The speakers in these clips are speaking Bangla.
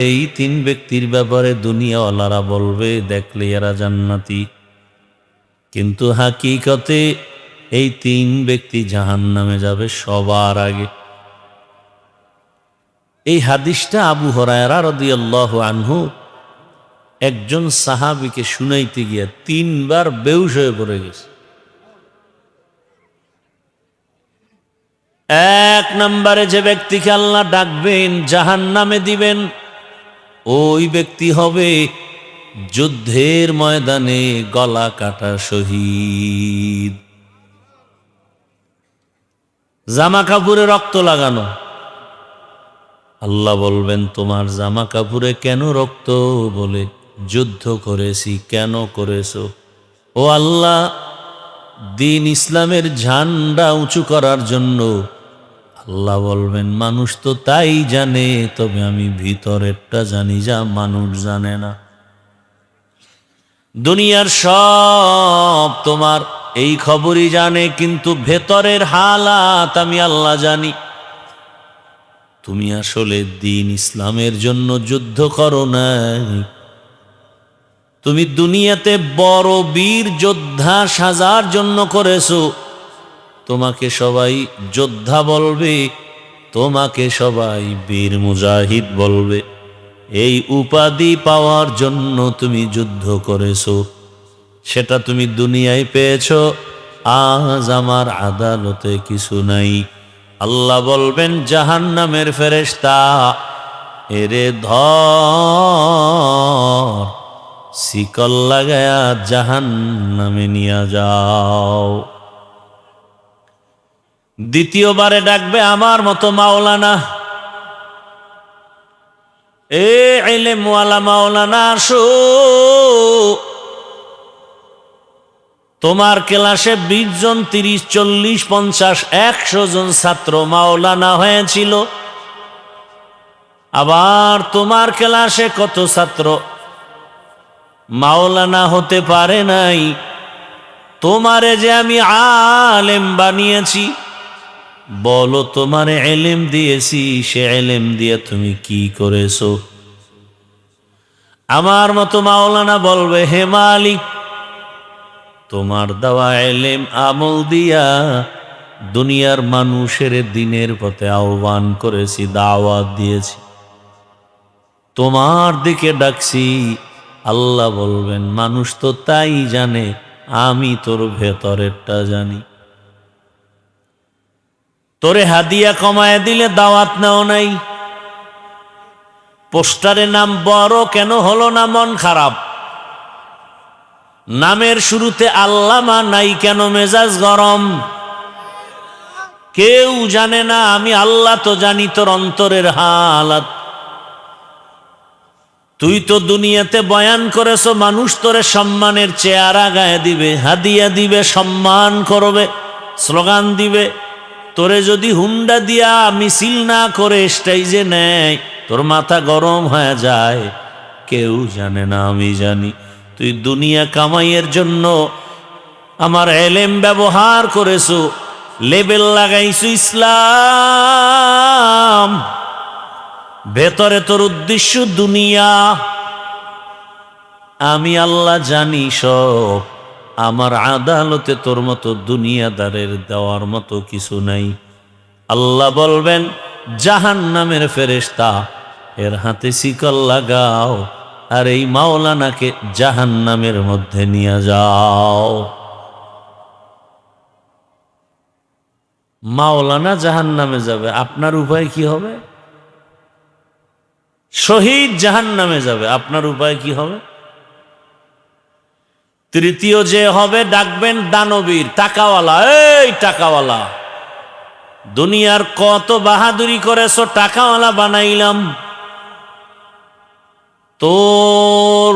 এই তিন ব্যক্তির ব্যাপারে দুনিয়াওয়ালারা বলবে দেখলে এরা জান্নাতি, কিন্তু হাকিকতে এই তিন ব্যক্তি জাহান্নামে যাবে সবার আগে। এই হাদিসটা আবু হুরায়রা রাদিয়াল্লাহু আনহু একজন সাহাবীকে শুনাইতে গিয়া তিনবার বেহুশ হয়ে পড়ে গেছে। এক নম্বরে যে ব্যক্তিকে আল্লাহ ডাকবেন, জাহান্নামে দিবেন, ওই ব্যক্তি হবে যুদ্ধের ময়দানে গলা কাটা শহীদ। জামা কাপড়ে রক্ত লাগানো। আল্লাহ বলবেন তোমার জামা কাপড়ে কেন রক্ত? বলে যুদ্ধ করেছি। কেন করেছো? ও আল্লাহ, দ্বীন ইসলামের ঝান্ডা উঁচু করার জন্য। আল্লাহ বলবেন মানুষ তো তাই জানে, তবে আমি ভিতরেরটা জানি যা মানুষ জানে না। দুনিয়ার সব তোমার এই খবরই জানে, কিন্তু ভেতরের হালাত আমি আল্লাহ জানি। তুমি আসলে দ্বীন ইসলামের জন্য যুদ্ধ করো নাই, তুমি দুনিয়াতে বড় বীর যোদ্ধা সাজার জন্য করেছো। তোমাকে সবাই যোদ্ধা বলবে, তোমাকে সবাই বীর মুজাহিদ বলবে। এই উপাধি পাওয়ার জন্য তুমি যুদ্ধ করেছো, সেটা তুমি দুনিয়ায় পেয়েছো। আজ আমার আদালতে কিছু নাই। আল্লাহ বলবেন জাহান্নামের ফেরেশতা, এরে ধর, শিকল লাগায়া জাহান্নামে নিয়ে যাও। দ্বিতীয়বারে ডাকবে আমার মতো মাওলানা, এ ইলমওয়ালা মাওলানা আসো। তোমার ক্লাসে 20 জন, 30, 40, 50, 100 জন ছাত্র মাওলানা হয়েছিল। আবার তোমার ক্লাসে কত ছাত্র মাওলানা হতে পারে নাই। তোমারে যে আমি আলেম বানিয়েছি, বলো তোমারে ইলম দিয়েছি, সে ইলম দিয়ে তুমি কি করেছো? আমার মতো মাওলানা বলবে হে মালিক, তোমার দেওয়া ইলম আমল দিয়া দুনিয়ার মানুষের দ্বীনের পথে আহ্বান করেছি, দাওয়াত দিয়েছি, তোমার দিকে ডাকছি। আল্লাহ বলবেন মানুষ তো তাই জানে, আমি তোর ভেতরেরটা জানি। তোরে হাদিয়া কমায় দিলে দাওয়াত নাও নাই, পোস্টারে নাম বড় কেন হলো না মন খারাপ, নামের শুরুতে আল্লামা নাই কেন মেজাজ গরম। কেউ জানে না, আমি আল্লাহ তো জানি তোর অন্তরের হালাত। তুই তো দুনিয়াতে বয়ান করেছো, মানুষ তোরে সম্মানের চেহারা গায়ে দিবে, হাদিয়া দিবে, সম্মান করবে, স্লোগান দিবে। তোরে যদি হুন্ডা দিয়া মিছিল না করে স্টেজে নেয়, তোর মাথা গরম হয়ে যায়। কেউ জানে না, আমি জানি। তুই দুনিয়া কামাইয়ের জন্য আমার ইলম ব্যবহার করেছো, লেবেল লাগাইছো ইসলাম, ভেতরে তোর উদ্দেশ্য দুনিয়া। আমি আল্লাহ জানি সব। আমার আদালতে তোর মতো দুনিয়াদারের দেওয়ার মতো কিছু নাই। আল্লাহ বলবেন জাহান্নামের ফেরেশতা, এর হাতে শিকল লাগাও, আর এই মাওলানাকে জাহান্নামের মধ্যে নিয়ে যাও। মাওলানা জাহান্নামে যাবে, আপনার উপায় কি হবে? শহীদ জাহান্নামে যাবে, আপনার উপায় কি হবে? তৃতীয় যে হবে, ডাকবেন দানবীর, টাকাওয়ালা। এই টাকাওয়ালা, দুনিয়ার কত বাহাদুরি করেছো, টাকাওয়ালা বানাইলাম। তোর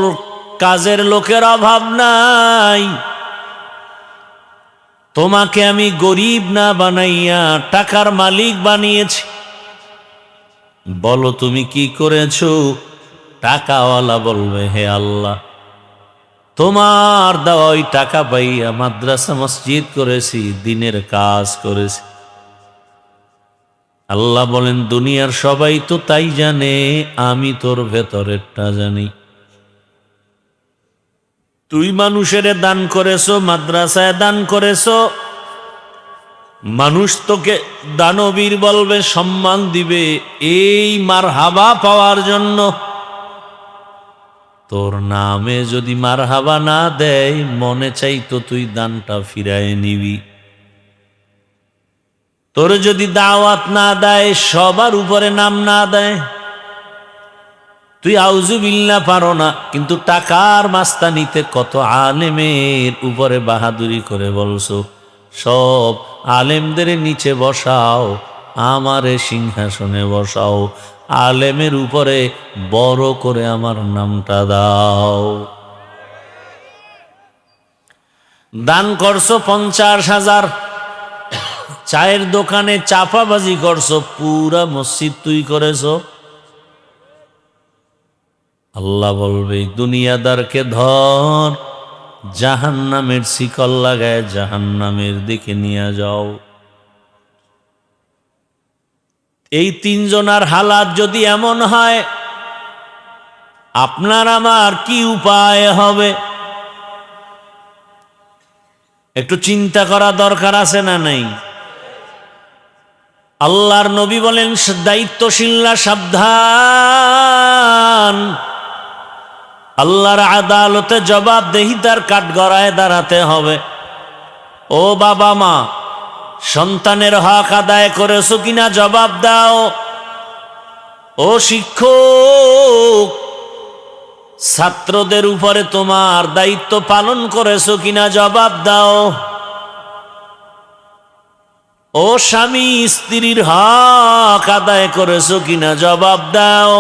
কাজের লোকের অভাব নাই, তোমাকে আমি গরিব না বানাইয়া টাকার মালিক বানিয়েছি। বলো তুমি কি করেছো? টাকাওয়ালা বলবে হে আল্লাহ, তোমার দেওয়া ওই টাকা পাইয়া মাদ্রাসা মসজিদ করেছি, দিনের কাজ করেছি। আল্লাহ বলেন দুনিয়ার সবাই তো তাই জানে, আমি তোর ভেতরেরটা জানি। তুই মানুষের দান করেছো, মাদ্রাসায় দান করেছো, মানুষ তোকে দানবীর বলবে, সম্মান দিবে, এই মারহাবা পাওয়ার জন্য। তোর নামে যদি মারহাবা না দেয়, মনে চাইতো তুই দানটা ফিরায় নিবি। তোর যদি দাওয়াত না দেয়, সবার উপরে নাম না দেয়, তুই আউযুবিল্লাহ পারো না, কিন্তু টাকার মাস্তানিতে কত আলেমের উপরে বাহাদুরি করে বলছো, সব আলেমদের নিচে বসাও, আমারে সিংহাসনে বসাও, আলেমের উপরে বড় করে আমার নামটা দাও। দান করছো 50,000, চায়ের দোকানে চাপাবাজি করছো, পুরা মসজিদ তুই করেছো। আল্লাহ বলবে দুনিয়াদারকে ধর, জাহান্নামের শিকল লাগায় জাহান্নামের দিকে নিয়ে যাও। এই তিনজনার হালাত যদি এমন হয়, আপনার আমার কি উপায় হবে? একটু চিন্তা করা দরকার আছে না নাই? আল্লাহর নবী বলেন দায়িত্বশীলরা সাবধান, আল্লাহর আদালতে জবাবদেহিতার কাঠগড়ায় দাঁড়াতে হবে। ও বাবা মা, সন্তানের হক আদায় করেছো কিনা জবাব দাও। ও শিক্ষক, ছাত্রদের উপরে তোমার দায়িত্ব পালন করেছো কিনা জবাব দাও। ও স্বামী, স্ত্রীর হক আদায় করেছো কিনা জবাব দাও।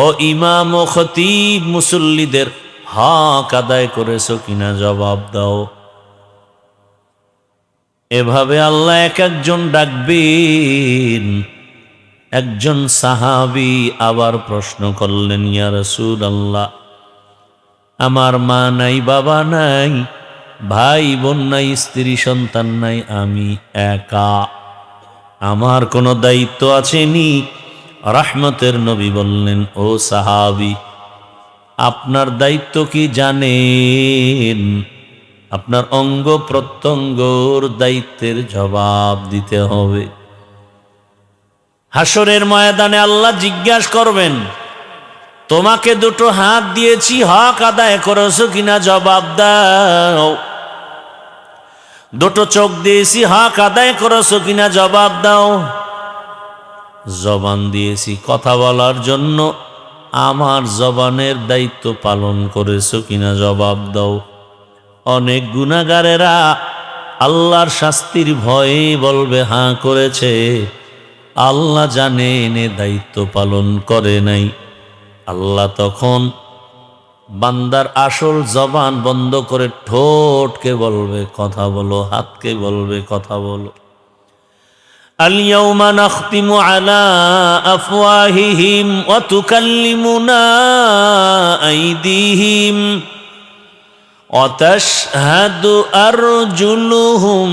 ও ইমাম ও খতিব, মুসল্লিদের হক আদায় করেছো কিনা জবাব দাও। এভাবে আল্লাহ এক একজন ডাকবেন। একজন সাহাবী আবার প্রশ্ন করলেন, ইয়া রাসূলুল্লাহ, আমার মা নাই, বাবা নাই, ভাই বোন নাই, স্ত্রী সন্তান নাই, আমি একা, আমার কোনো দায়িত্ব আছেনি? রহমতের নবী বললেন, ও সাহাবী, আপনার দায়িত্ব কি জানেন? আপনার অঙ্গ প্রত্যঙ্গর দায়িত্বের জবাব দিতে হবে। হাসরের ময়দানে আল্লাহ জিজ্ঞাসা করবেন, তোমাকে দুটো হাত দিয়েছি, হক আদায় করেছো কিনা জবাব দাও। দুটো চোখ দিয়েছি, হক আদায় করেছো কিনা জবাব দাও। জবান দিয়েছি কথা বলার জন্য, আমার জবানের দায়িত্ব পালন করেছো কিনা জবাব দাও। অনেক গুনাহগারেরা আল্লাহর শাস্তির ভয়ে বলবে হ্যাঁ করেছে, আল্লাহ জানেন এ দায়িত্ব পালন করে নাই। আল্লাহ তখন বান্দার আসল জবান বন্ধ করে ঠোঁটকে বলবে কথা বলো, হাতকে বলবে কথা বলো। اليوم نختم على أفواههم وتكلمنا أيديهم وتشهد أرجلهم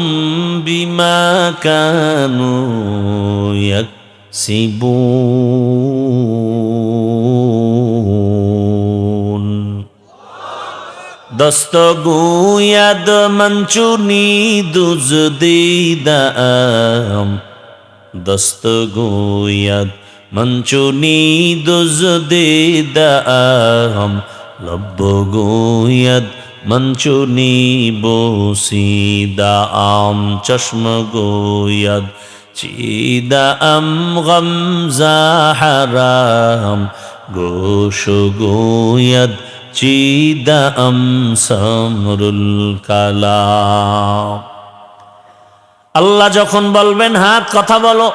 بما كانوا يكسبون দস্ত গুয়াদ মঞ্চুনি দুজদিদাম, দস্ত গুয়াদ মঞ্চুনি দুজদিদাম, লব্ব গুয়াদ মঞ্চুনি বসিদাম, চশম গুয়াদ চিদাম গমজা হারাম, গোশ গুয়াদ চিদাম সমরুল কালাম। আল্লাহ যখন বলবেন হাত কথা বলো,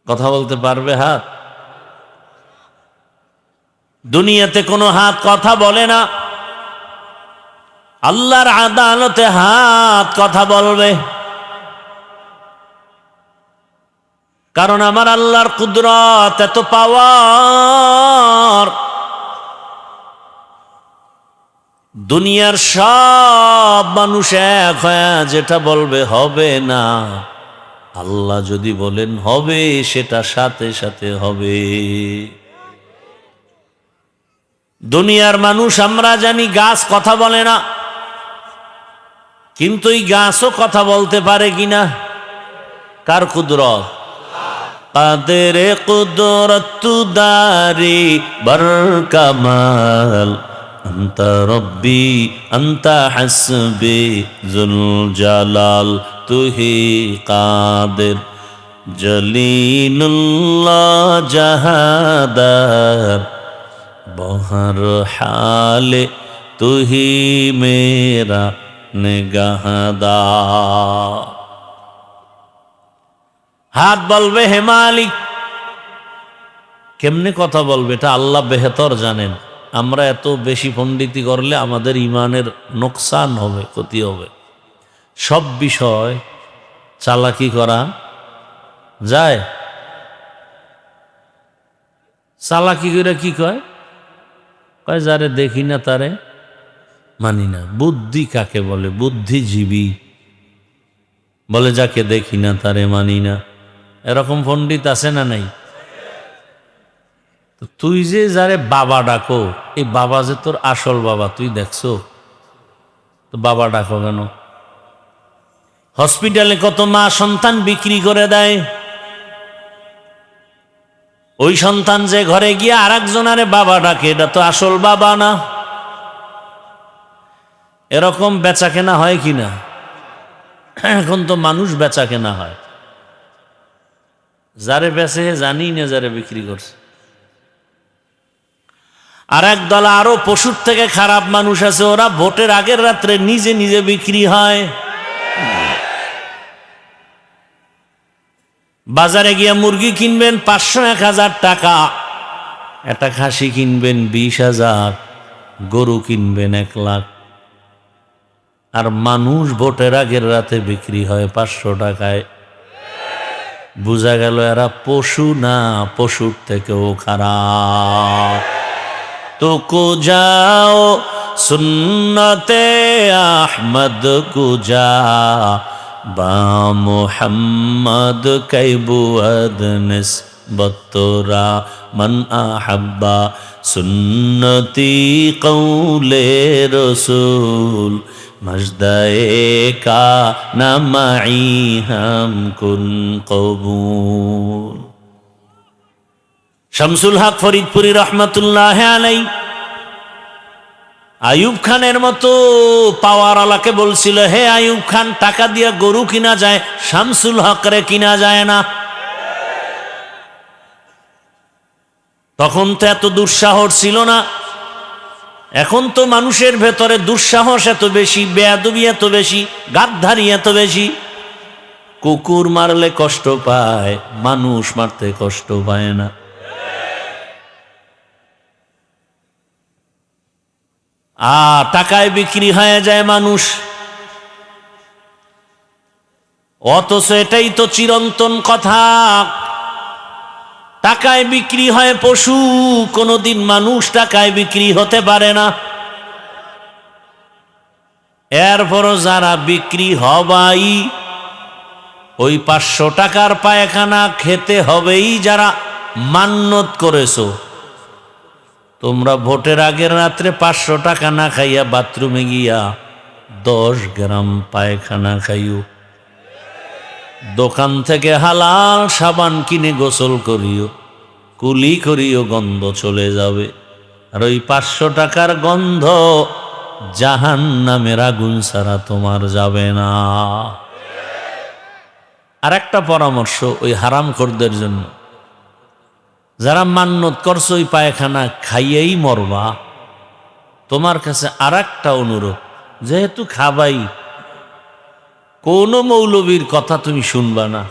কথা বলতে পারবে হাত? দুনিয়াতে কোনো হাত কথা বলে না, আল্লাহর আদালতে হাত কথা বলবে। কারণ আমার আল্লাহর কুদরত এত পাওয়ার, দুনিয়ার সব মানুষ এক হয়ে যেটা বলবে হবে না, আল্লাহ যদি বলেন হবে সেটা সাথে সাথে হবে। দুনিয়ার মানুষ আমরা জানি গাছ কথা বলে না, কিন্তু এই গাছও কথা বলতে পারে কিনা? কার কুদরত? কাদের কুদরত দারি বর কামাল, আন্তা রব্বি আন্তা হাসবি জুল জালাল, তুহি কাদের জলিলুল্লাহ জাহাদার, বহর হালে তুহি মেরা নিগাহদার। হাত বলবে হে মালিক। কেমনে কথা বলবে এটা আল্লাহ বেহতর জানেন। আমরা এত বেশি পণ্ডিতি করলে আমাদের ইমানের নোকসান হবে, ক্ষতি হবে। সব বিষয় চালাকি করা যায়? চালাকি করে কি কয়? কয় যারে দেখি না তারে মানি না। বুদ্ধি কাকে বলে? বুদ্ধিজীবী বলে যাকে দেখি না তারে মানি না। এরকম পণ্ডিত আছে না নাই? তো তুই যে যারে বাবা ডাকো, এই বাবা যে তোর আসল বাবা তুই দেখছো? তো বাবা ডাকো কেন? হসপিটালে কত মা সন্তান বিক্রি করে দেয়। ওই সন্তান যে ঘরে গিয়ে আর একজনারে বাবা ডাকে, এটা তো আসল বাবা না। এরকম বেচা কেনা হয় কিনা? এখন তো মানুষ বেচা কেনা হয়। যারে বেচে জানি না যারে বিক্রি করছে। আর এক দল আরো পশুর থেকে খারাপ মানুষ আছে, ওরা ভোটের আগের রাত্রে নিজে নিজে বিক্রি হয়। বাজারে গিয়ে মুরগি কিনবেন 500-1000 টাকা, একটা খাসি কিনবেন 20,000, গরু কিনবেন 1 লাখ। আর মানুষ ভোটের আগের রাতে বিক্রি হয় 500 টাকায়। বোঝা গেল এরা পশু না, পশুর থেকেও খারাপ। তো কো যাও সুন্নতে আহমদ কুজা, বা মুহাম্মদ কাইবুয়াদ নিসবতরা, মান আহাব্বা সুন্নতি কৌলে রসুল, মজদায়ে কা নামাই হাম কুন কবুল। শামসুল হক ফরিদপুরি রহমতুল্লাহ আলাই আয়ুব খানের মতো পাওয়ার আলাকে বলছিল, হে আয়ুব খান, টাকা দিয়ে গরু কিনা যায়, শামসুল হকরে কিনা যায় না। তখন তো এত দুঃসাহস ছিল না। এখন তো মানুষের ভেতরে দুঃসাহস এত বেশি, বেয়াদবি এত বেশি, গাদ্দারি এত বেশি। কুকুর মারলে কষ্ট পায়, মানুষ মারতে কষ্ট পায় না। টাকায় বিক্রি হয়ে যায় মানুষ, অথচ এটাই তো চিরন্তন কথা। টাকায় বিক্রি হয় পশু, কোনদিন মানুষ টাকায় বিক্রি হতে পারে না। এরপরও যারা বিক্রি হবাই, ওই 500 টাকার পায়খানা খেতে হবেই যারা মান্যত করেছো। তোমরা ভোটের আগের রাত্রে 500 টাকা না খাইয়া বাথরুমে গিয়া 10 গ্রাম পায়খানা খাইও। দোকান থেকে হালাল সাবান কিনে গোসল করিও, কুলি করিও, গন্ধ চলে যাবে। আর ওই 500 টাকার গন্ধ জাহান্নামের আগুন ছাড়া তোমার যাবে না। আর একটা পরামর্শ ওই হারামখোরদের জন্য, যারা মান্যত করছো ওই পায়খানা খাইয়েই মরবা, তোমার কাছে আর একটা অনুরোধ, যেহেতু খাবাই, কোন মৌলবীর কথা তুমি শুনবা না।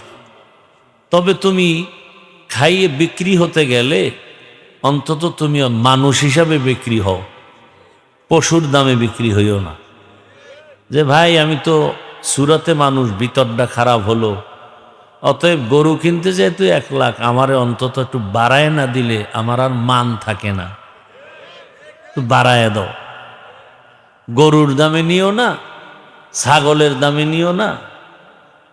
তবে তুমি খাইয়ে বিক্রি হতে গেলে অন্তত তুমি মানুষ হিসাবে বিক্রি হও, পশুর দামে বিক্রি হইও না। যে ভাই আমি তো সুরাতে মানুষ, ভিতরটা খারাপ হলো, অতএব গরু কিনতে যেহেতু 1 লাখ, আমারে অন্তত একটু বাড়ায় না দিলে আমার আর মান থাকে না, একটু বাড়ায় দাও। গরুর দামে নিও না, ছাগলের দামে নিও না,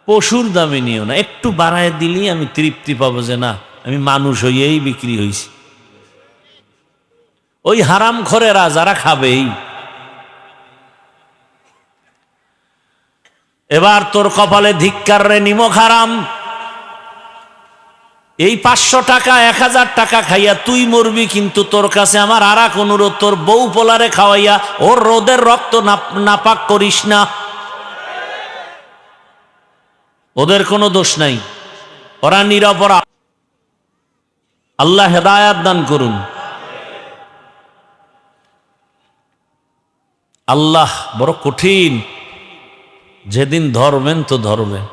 পশুর দামে নিও না, একটু বাড়ায় দিলেই আমি তৃপ্তি পাবো যে না আমি মানুষ হইয়েই বিক্রি হইছি। ওই হারাম খোরেরা যারা খাবেই। এবার তোর কপালে ধিক্কার রে, নিমক হারাম। এই 500 টাকা 1000 টাকা খাইয়া তুই মরবি, কিন্তু তোর কাছে আমার আর এক অনুরোধ, তোর বউ পোলারে খাওয়াইয়া ওর রোদের রক্ত নাপাক করিস না। ওদের কোনো দোষ নাই, ওরা নিরপরাধ। আল্লাহ হেদায়াত দান করুন। আল্লাহ বড় কঠিন, যেদিন ধরবেন তো ধরবেন,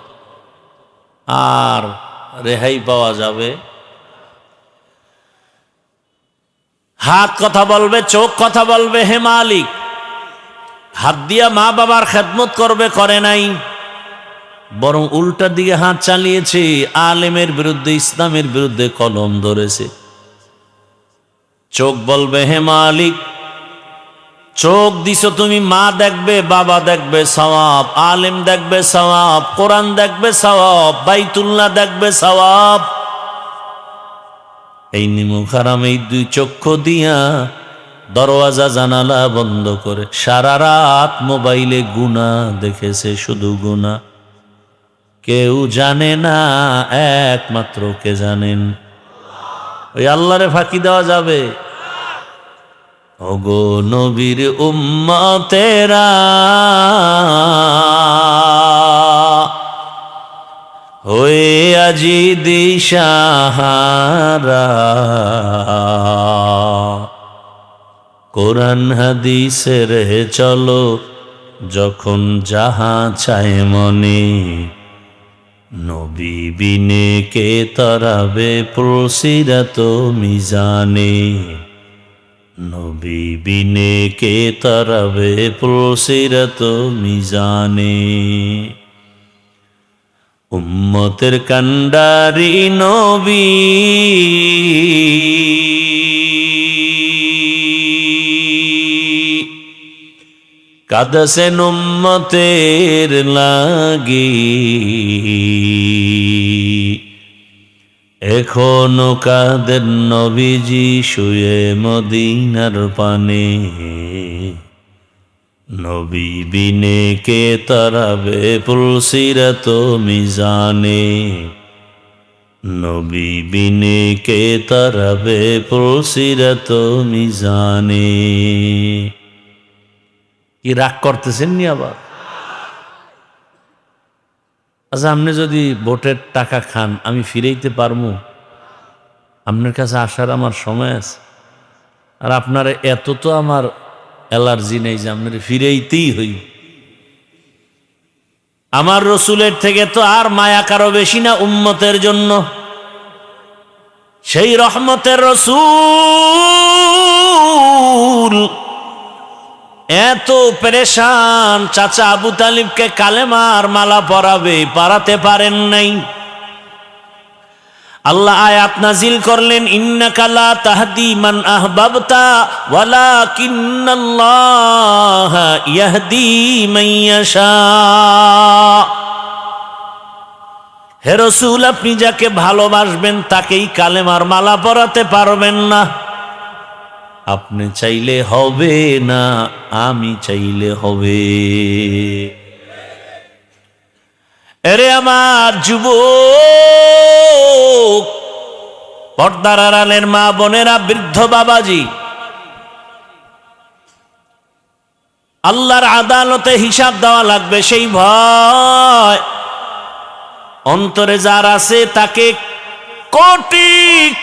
আর রেহাই পাওয়া যাবে। হাত কথা বলবে, চোখ কথা বলবে, হে মালিক। হাত দিয়া মা বাবার খেদমত করবে, করে নাই, বরং উল্টা দিকে হাত চালিয়েছে, আলেমের বিরুদ্ধে, ইসলামের বিরুদ্ধে কলম ধরেছে। চোখ বলবে, হে মালিক, চোখ দিছো তুমি, মা দেখবে, বাবা দেখবে সওয়াব, আলেম দেখবে সওয়াব, কোরআন দেখবে সওয়াব, বাইতুল্লাহ দেখবে সওয়াব। এই নিমক হারাম এই 2 চক্ষু দিয়া দরওয়াজা জানালা বন্ধ করে সারা রাত মোবাইলে গুনাহ দেখেছে, শুধু গুনাহ। কেউ জানে না, একমাত্র কে জানেন? ওই আল্লাহরে ফাঁকি দেওয়া যাবে? ওগো নবীর উম্মতেরা, হয়ে আজি দিশাহারা, কোরআন হাদিসের চলো যখন যাহা চায় মনে, নবী বিনে কে তরাবে পুলসিরাত মিজানে, নবী বিনে কে তরাবে পুলসিরাত মিজানে। উম্মতের কান্ডারি নবী, কাঁদছেন উম্মতের লাগি, এখনো কাঁদেন নবীজি শুয়ে মদিনার পানে, নবী বিনে কে তরাবে পুলসিরাত মিজানে, নবী বিনে কে তরাবে পুলসিরাত মিজানে। কি রাগ করতেছেন নি আবার? আচ্ছা, আপনি যদি ভোটের টাকা খান, আমি ফিরাইতে পারবো? আপনার কাছে আসার আমার সময় আছে? আর আপনার এত তো আমার অ্যালার্জি নেই যে আপনার ফিরাইতেই হই। আমার রসুলের থেকে তো আর মায়া কারো বেশি না উম্মতের জন্য। সেই রহমতের রসুল এত পেরেশান, চাচা আবু তালিবকে কালেমার মালা পরাবে, পারাতে পারেন নাই। আল্লাহ আয়াত নাজিল করলেন, ইন্নাকা লা তাহদি মান আহবাবতা ওয়ালাকিন্নাল্লাহা ইয়াহদি মান ইয়াশা। হে রাসূল, আপনি যাকে ভালোবাসবেন তাকেই কালেমার মালা পরাতে পারবেন না। আপনি চাইলে হবে না, আমি চাইলে হবে। এরে আমার যুবক, পর্দার আড়ালের মা বোনেরা, বৃদ্ধ বাবাজি, আল্লাহর আদালতে হিসাব দেওয়া লাগবে, সেই ভয় অন্তরে যার আছে তাকে কোটি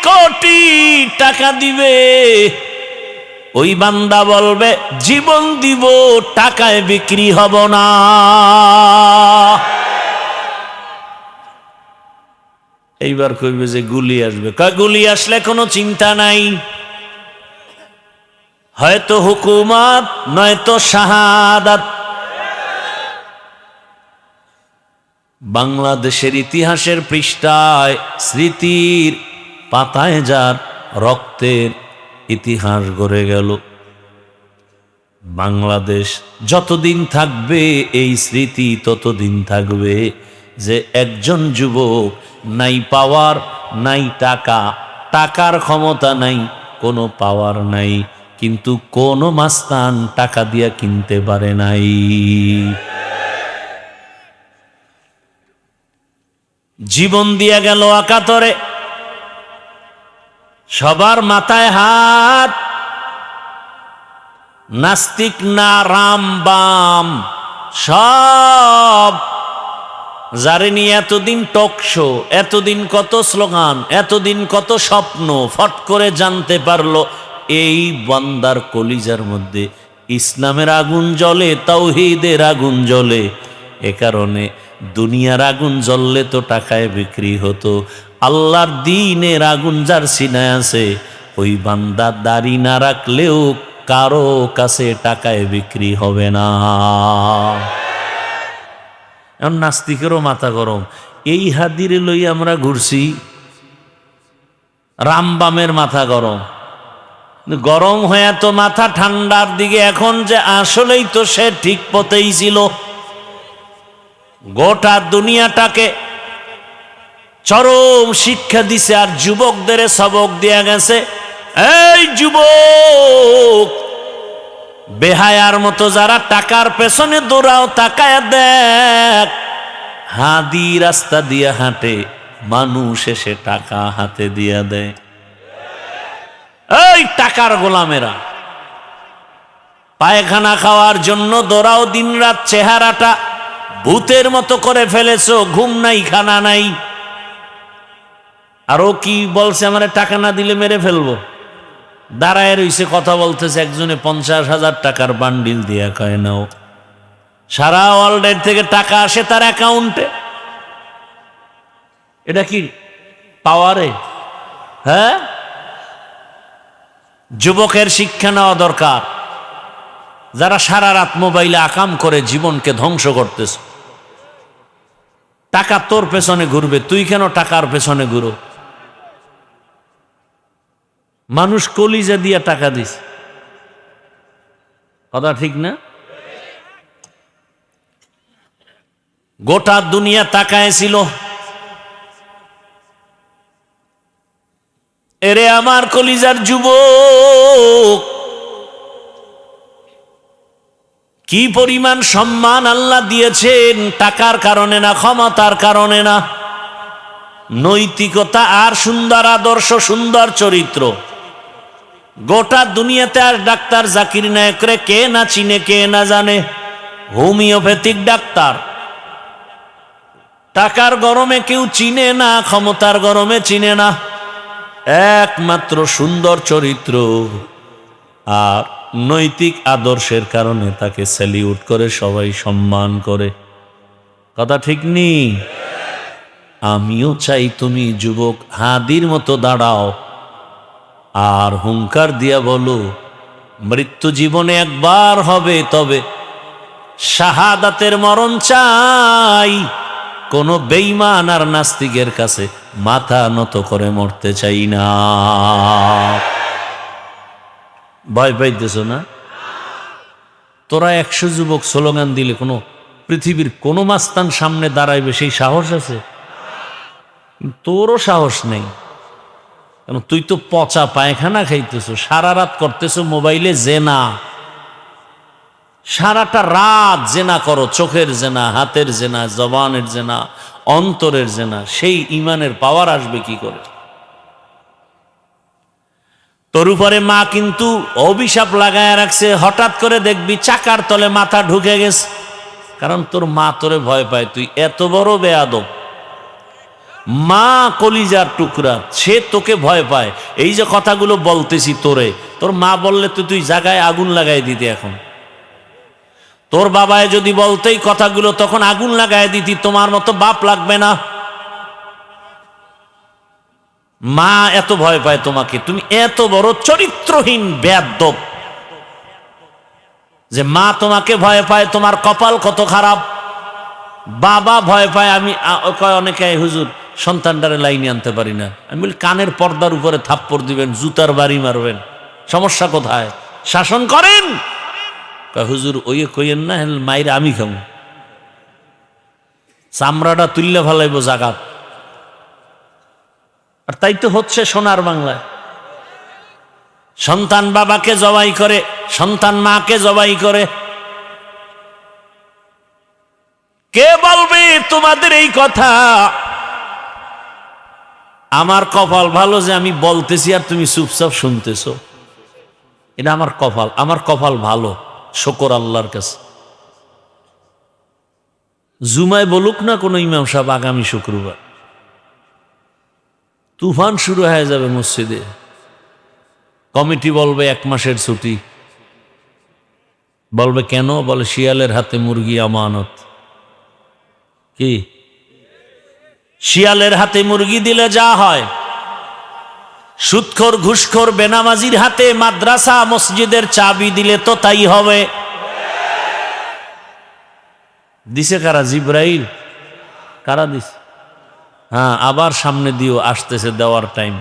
কোটি টাকা দিবে। ওই বান্দা বলবে, জীবন দিব, টাকায় বিক্রি হব না। এইবার কইবে যে গুলি আসবে। গুলি আসলে কোনো চিন্তা নাই, হয়তো হুকুমত নয়তো শাহাদাত। বাংলাদেশের ইতিহাসের পৃষ্ঠায়, স্মৃতির পাতায় যার রক্তের ইতিহাস গড়ে গেল, বাংলাদেশ যতদিন থাকবে এই স্মৃতি ততদিন থাকবে যে একজন যুবক নাই পাওয়ার, নাই টাকা, টাকার ক্ষমতা নাই, কোনো পাওয়ার নাই, কিন্তু কোনো মাস্তান টাকা দিয়া কিনতে পারে নাই। জীবন দিয়া গেল আকাতরে, সবার মাথায় হাত, নাস্তিক না রাম বাম সব, যারে নিয়ে এতদিন টক শো, এতদিন কত স্লোগান, এতদিন কত স্বপ্ন, ফট করে জানতে পারলো এই বান্দার কলিজার মধ্যে ইসলামের আগুন জ্বলে, তাওহীদের আগুন জ্বলে। এ কারণে দুনিয়ার আগুন জ্বললে তো টাকায় বিক্রি হতো, আল্লাহর দ্বীনের আগুন যার সিনায় আছে ওই বান্দা দাড়ি না রাখলেও কারো কাছে টাকায় বিক্রি হবে না। এখন নাস্তিকেরও মাথা গরম, এই হাদিরে লই আমরা ঘুরছি, রামবামের মাথা গরম, গরম হয়ে তো মাথা ঠান্ডার দিকে, এখন যে আসলেই তো সে ঠিক পথেই ছিল। গোটা দুনিয়াটাকে চরম শিক্ষা দিছে আর যুবকদের সবক দিয়া গেছে, এই যুবক, বেহায়ার মতো যারা টাকার পেছনে দৌড়াও, তাকায় দেখ, হাদি রাস্তা দিয়া হাঁটে, মানুষ এসে টাকা হাতে দিয়া দেয়। এই টাকার গোলামেরা, পায়খানা খাওয়ার জন্য দৌড়াও দিনরাত, চেহারাটা ভূতের মতো করে ফেলেছো, ঘুম নাই, খানা নাই। আরো কি বলছে, আমারে টাকা না দিলে মেরে ফেলবো। দাঁড়ায় রইছে, কথা বলতেছে, একজনে 50,000 টাকার বান্ডিল দিয়া কয় নাও। সারা ওয়ার্ল্ডের থেকে টাকা আসে তার অ্যাকাউন্টে। এটা কি পাওয়ারে? হ্যাঁ, যুবকের শিক্ষা নেওয়া দরকার। যারা সারা রাত মোবাইলে আকাম করে জীবনকে ধ্বংস করতেছ, টাকা তোর পেছনে ঘুরবে, তুই কেন টাকার পেছনে ঘুরো? মানুষ কলিজা দিয়া টাকা দিস, কথা ঠিক না? গোটা দুনিয়া তাকায় ছিল, এরে আমার কলিজার যুবক, কি পরিমাণ সম্মান আল্লাহ দিয়েছেন, টাকার কারণে না, ক্ষমতার কারণে না, নৈতিকতা আর সুন্দর আদর্শ, সুন্দর চরিত্র। গোটা দুনিয়াতে আর ডাক্তার জাকির নায়েকরে কে না চিনে, কে না জানে, হোমিওপ্যাথিক ডাক্তার। টাকার গরমে কেউ চিনে না, ক্ষমতার গরমে চিনে না, একমাত্র সুন্দর চরিত্র আর নৈতিক আদর্শের কারণে তাকে স্যালিউট করে, সবাই সম্মান করে। কথা ঠিক নি? আমিও চাই তুমি যুবক হাদির মতো দাঁড়াও আর হুঙ্কার দিয়া বলো, মৃত্যু জীবনে একবার হবে, তবে শাহাদাতের মরণ চাই। কোন বেঈমান আর নাস্তিকের কাছে মাথা নত করে মরতে চাই না। ভয় পাইতেছ না? তোরা 100 যুবক স্লোগান দিলে কোনো পৃথিবীর কোনো মাস্তান সামনে দাঁড়াইবে সেই সাহস আছে? তোরও সাহস নেই, কারণ তুই তো পচা পায়খানা খাইতেছ, সারা রাত করতেছ মোবাইলে জেনা, সারাটা রাত জেনা করো, চোখের জেনা, হাতের জেনা, জবানের জেনা, অন্তরের জেনা। সেই ইমানের পাওয়ার আসবে কি করে? তোর উপরে মা কিন্তু অভিশাপ লাগায় রাখছে, হঠাৎ করে দেখবি চাকার তলে মাথা ঢুকে গেছে, কারণ তোর মা তোরে ভয় পায়, তুই এত বড় বেয়াদব। মা কলিজার টুকরা, সে তোকে ভয় পায়। এই যে কথাগুলো বলতেছি তোরে, তোর মা বললে তো তুই জায়গায় আগুন লাগাই দিতি। এখন তোর বাবায় যদি বলতেই কথাগুলো, তখন আগুন লাগাই দিতি, তোমার মতো বাপ লাগবে না। মা এত ভয় পায় তোমাকে, তুমি এত বড় চরিত্রহীন বেয়াদব যে মা তোমাকে ভয় পায়, তোমার কপাল কত খারাপ। বাবা ভয় পায়, আমি অনেকে হুজুর সন্তানটারে লাইনে আনতে পারি না। আমি বলি কানের পর্দার উপরে থাপ্পড় দিবেন, জুতার বাড়ি মারবেন, সমস্যা কোথায়? শাসন করেন, হুজুর ওই কইেন না, মায়ের আমি খাবো, চামড়াটা তুললে ফেলাইব জাগাত। আর তাই তো হচ্ছে সোনার বাংলায়। সন্তান বাবাকে জবাই করে, সন্তান মাকে জবাই করে। কে বলবে তোমাদের এই কথা? আমার কপাল ভালো যে আমি বলতেছি আর তুমি চুপচাপ শুনতেছো। এটা আমার কপাল, আমার কপাল ভালো, শুকর আল্লাহর কাছে। জুমায় বলুক না কোনো ইমাম সাহেব আগামী শুক্রবার, তুফান শুরু হয়ে যাবে মসজিদে। কমিটি বলবে 1 মাসের ছুটি। বলবে কেন? বলে শিয়ালের হাতে মুরগি আমানত। কি শিয়ালের হাতে মুরগি দিলে যা হয়, সুদখোর ঘুষখোর বেনামাজির হাতে মাদ্রাসা মসজিদের চাবি দিলে তো তাই হবে। দিছে কারা? জিব্রাইল। কারা দিছে? হ্যাঁ, আবার সামনে দিও, আসতেছে দেওয়ার টাইম।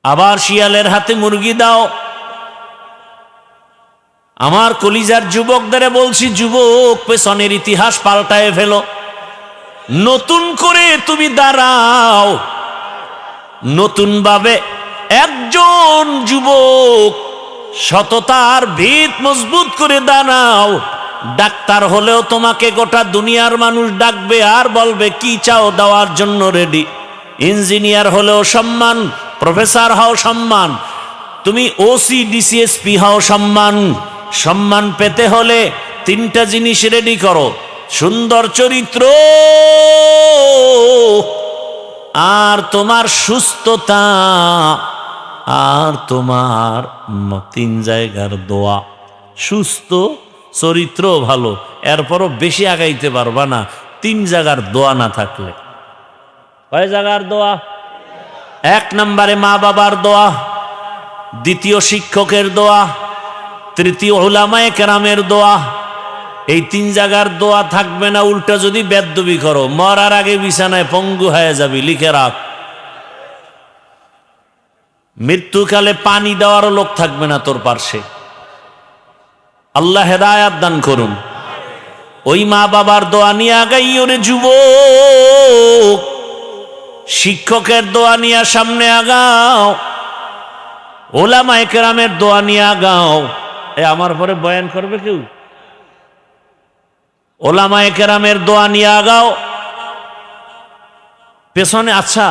আবার শিয়ালের হাতে মুরগি দাও। আমার কলিজার যুবকদের বলছি, যুবক, পেছনের ইতিহাস পাল্টায় ফেলো, নতুন করে তুমি দাঁড়াও। নতুন ভাবে একজন যুবক সততার ভিত মজবুত করে দাঁড়াও। ডাক্তার হলেও তোমাকে গোটা দুনিয়ার মানুষ ডাকবে আর বলবে কি চাও, দেওয়ার জন্য রেডি। ইঞ্জিনিয়ার হলেও সম্মান, প্রফেসর হও সম্মান, তুমি ওসি ডিসিএসপি হও সম্মান। সম্মান পেতে হলে 3টা জিনিস রেডি করো: সুন্দর চরিত্র, আর তোমার সুস্থতা, আর তোমার 3 জায়গার দোয়া। সুস্থ, চরিত্র ভালো, এরপরও বেশি আগাইতে পারবা না 3 জায়গার দোয়া না থাকলে। কয় জায়গার দোয়া? 1 নম্বরে মা বাবার দোয়া, 2য় শিক্ষকের দোয়া, 3য় উলামায়ে কেরামের দোয়া। এই 3 জায়গার দোয়া থাকবে না, উল্টা যদি বেদবি করো, মরার আগে বিছানায় পঙ্গু হয়ে যাবি। লিখে রাখ। মৃত্যুকালে পানি দেওয়ারও লোক থাকবে না তোর পার্শ্বে। আল্লাহ হেদায়াত দান করুন। ওই মা বাবার দোয়া নিয়ে আগাইও রে যুবক, শিক্ষকের দোয়া নিয়ে সামনে আগাও, উলামায়ে কেরামের দোয়া নিয়ে আগাও। আমার পরে বয়ান করবে কেউ? উলামায়ে কেরামের দোয়া নিয়ে আগাও। পেছনে আচ্ছা,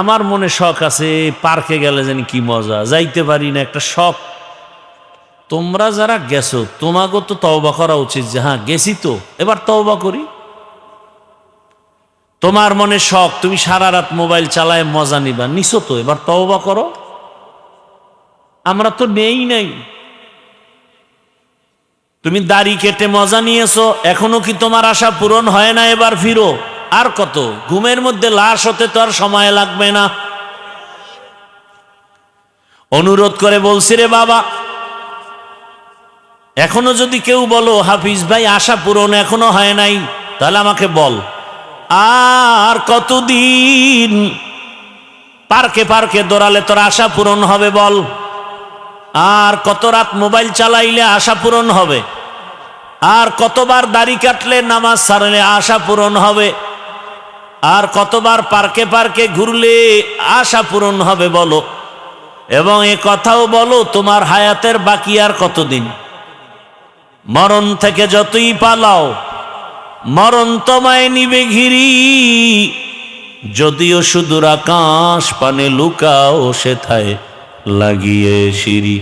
আমার মনে শখ আছে, পার্কে গেলে জানি কি মজা, যাইতে পারি না, একটা শখ। তোমরা যারা গেছো তোমাকে তো তওবা করা উচিত যে হ্যাঁ গেছি তো, এবার তওবা করি। তোমার মনে শখ, তুমি সারা রাত মোবাইল চালায় মজা নিবা, নিছো তো, এবার তওবা করো। আমরা তো নেই নাই। তুমি দাড়ি কেটে মজা নিয়েছো, এখনো কি তোমার আশা পূরণ হয় না? এবার ফিরো। আর কত? ঘুমের মধ্যে লাশ হতে তো আর সময় লাগবে না। অনুরোধ করে বলছি রে বাবা, এখনো যদি কেউ বলো হাফিজ ভাই আশা পূরণ এখনো হয় নাই, তাহলে আমাকে বল, আর কতদিন পার্কে পার্কে দৌড়ালে তোর আশা পূরণ হবে বল? আর কত রাত মোবাইল চালাইলে আশা পূরণ হবে? আর কতবার দাড়ি কাটলে, নামাজ ছাড়লে আশা পূরণ হবে? আর কতবার পার্কে পার্কে ঘুরলে আশা পূরণ হবে বলো? এবং এ কথাও বলো তোমার হায়াতের বাকি আর কতদিন? মরণ থেকে যতই পালাও, মরণ তোমায় নিবে ঘিরি। যদিও সুদূর আকাশ পানে লুকাও, সেথায় লাগিয়ে সিঁড়ি।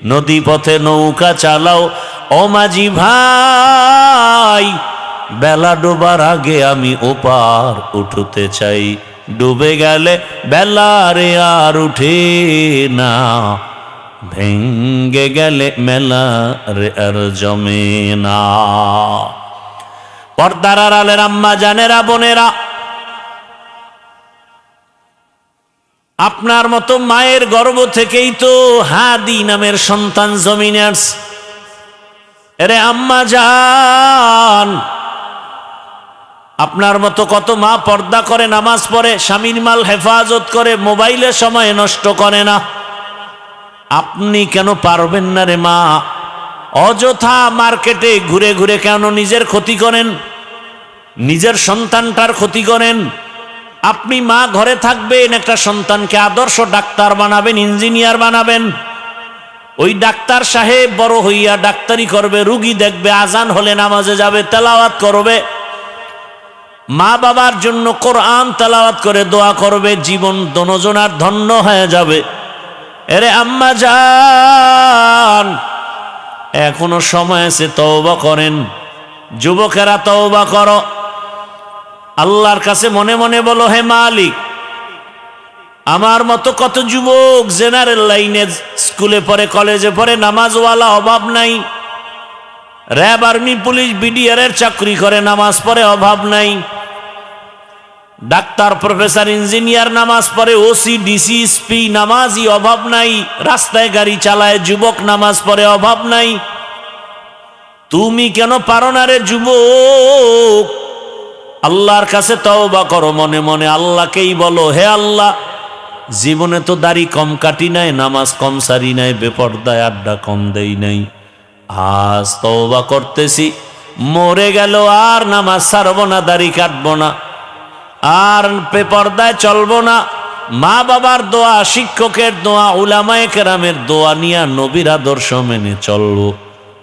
নদী পথে নৌকা চালাও ও মাঝি ভাই, বেলা ডোবার আগে আমি ওপার উঠতে চাই। ডুবে গেলে বেলা রে আর উঠে না, ভেঙ্গে গেলে মেলা রে আর জমে না। পর্দার আড়ালের আম্মা জানেরা, বোনেরা, আপনার মতো মায়ের গর্ভ থেকেই তো হাদি নামের সন্তান জমিনে আসছে। এরে আম্মা জান, আপনার মতো কত মা পর্দা করে, নামাজ পড়ে, স্বামীর মাল হেফাজত করে, মোবাইলে সময় নষ্ট করে না। আপনি কেন পারবেন না রে মা? অযথা মার্কেটে ঘুরে ঘুরে কেন নিজের ক্ষতি করেন, নিজের সন্তানটার ক্ষতি করেন? আপনি মা ঘরে থাকবেন, একটা সন্তানকে আদর্শ ডাক্তার বানাবেন, ইঞ্জিনিয়ার বানাবেন। ওই ডাক্তার সাহেব বড় হইয়া ডাক্তারি করবে, রুগী দেখবে, আজান হলে নামাজে যাবে, তেলাওয়াত করবে, মা বাবার জন্য কোরআন তেলাওয়াত করে দোয়া করবে, জীবন দনজনার ধন্য হয়ে যাবে। এরে আম্মা জান, এখনো সময় আছে, তওবা করেন। যুবকেরা তওবা করো, আল্লাহর কাছে মনে মনে বলো, হে মালিক, আমার মতো কত যুবক জেনারেল লাইনে স্কুলে পড়ে, কলেজে পড়ে, নামাজওয়ালা অভাব নাই। র্যাব, আর্মি, পুলিশ, বিডিআর এর চাকরি করে, নামাজ পড়ে, অভাব নাই। ডাক্তার, প্রফেসর, ইঞ্জিনিয়ার নামাজ পড়ে, ওসি, ডিসি, এসপি নামাজই, অভাব নাই। রাস্তায় গাড়ি চালায় যুবক, নামাজ পড়ে, অভাব নাই। তুমি কেন পারো না রে যুবক? আল্লাহর কাছে তওবা করো মনে মনে, আল্লাহকেই বলো, হে আল্লাহ, জীবনে তো দাড়ি কম কাটি নাই, নামাজ কম সারি নাই, বেপর্দায় আড্ডা কম দেই নাই। আজ তওবা করতেছি, মরে গেল আর নামাজ ছাড়বো না, দাড়ি কাটবো না, আর বেপর্দায় চলবো না। মা বাবার দোয়া, শিক্ষকের দোয়া, উলামায়ে কেরামের দোয়া নিয়ে নবীর আদর্শ মেনে চলবো।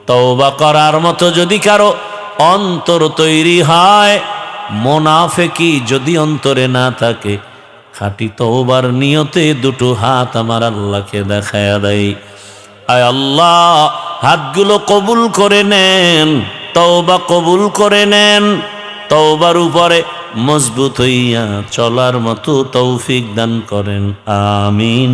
তওবা করার মতো যদি কারো অন্তর তৈরি হয়, মুনাফিকি যদি অন্তরে না থাকে, খাঁটি তওবার নিয়তে দুটো হাত আমার আল্লাহকে দেখায়া দেয়। আয় আল্লাহ, হাতগুলো কবুল করে নেন, তওবা কবুল করে নেন, তওবার উপরে মজবুত হইয়া চলার মতো তৌফিক দান করেন, আমিন।